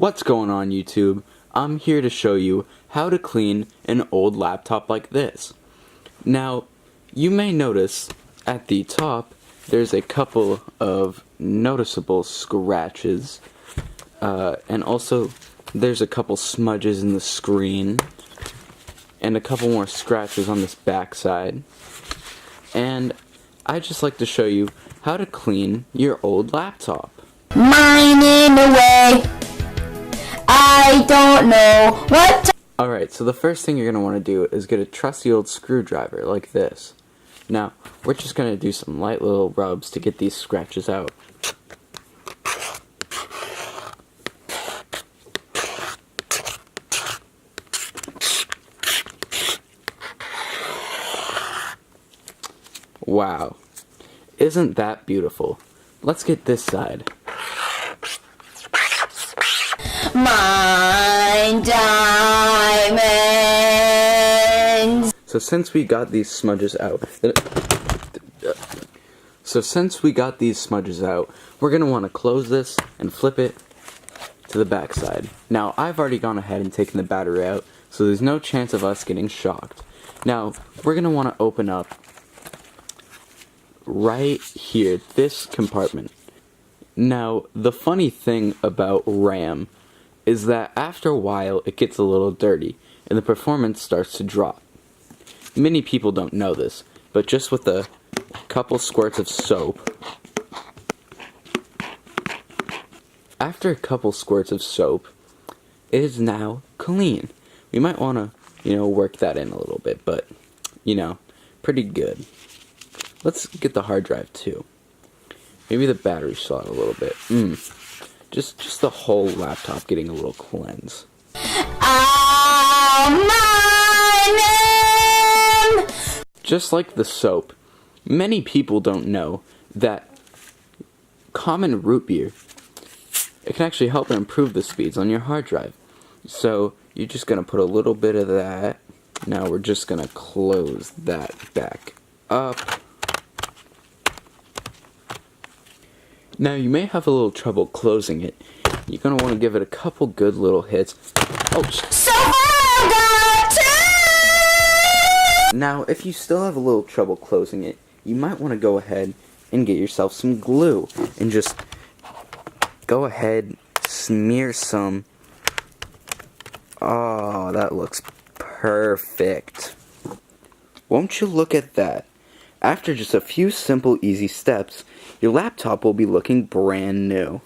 What's going on, YouTube? I'm here to show you how to clean an old laptop like this. Now, you may notice at the top there's a couple of noticeable scratches, and also there's a couple smudges in the screen, and a couple more scratches on this back side. And I'd just like to show you how to clean your old laptop. Mining away. I don't know what to. Alright, so the first thing you're going to want to do is get a trusty old screwdriver like this. Now, we're just going to do some light little rubs to get these scratches out. Wow, isn't that beautiful? Let's get this side. Mine diamonds. So since we got these smudges out, we're going to want to close this and flip it to the back side. Now, I've already gone ahead and taken the battery out, so there's no chance of us getting shocked. Now, we're going to want to open up right here, this compartment. Now, the funny thing about RAM is that after a while it gets a little dirty and the performance starts to drop. Many people don't know this, but just with a couple squirts of soap, after a couple squirts of soap, it is now clean. We might want to, work that in a little bit, but, pretty good. Let's get the hard drive too. Maybe the battery slot a little bit. Just the whole laptop getting a little cleanse. Just like the soap, many people don't know that common root beer, it can actually help improve the speeds on your hard drive. So you're just going to put a little bit of that. Now we're just going to close that back up. Now, you may have a little trouble closing it. You're going to want to give it a couple good little hits. Oh, now, if you still have a little trouble closing it, you might want to go ahead and get yourself some glue. And just go ahead, smear some. Oh, that looks perfect. Won't you look at that? After just a few simple, easy steps, your laptop will be looking brand new.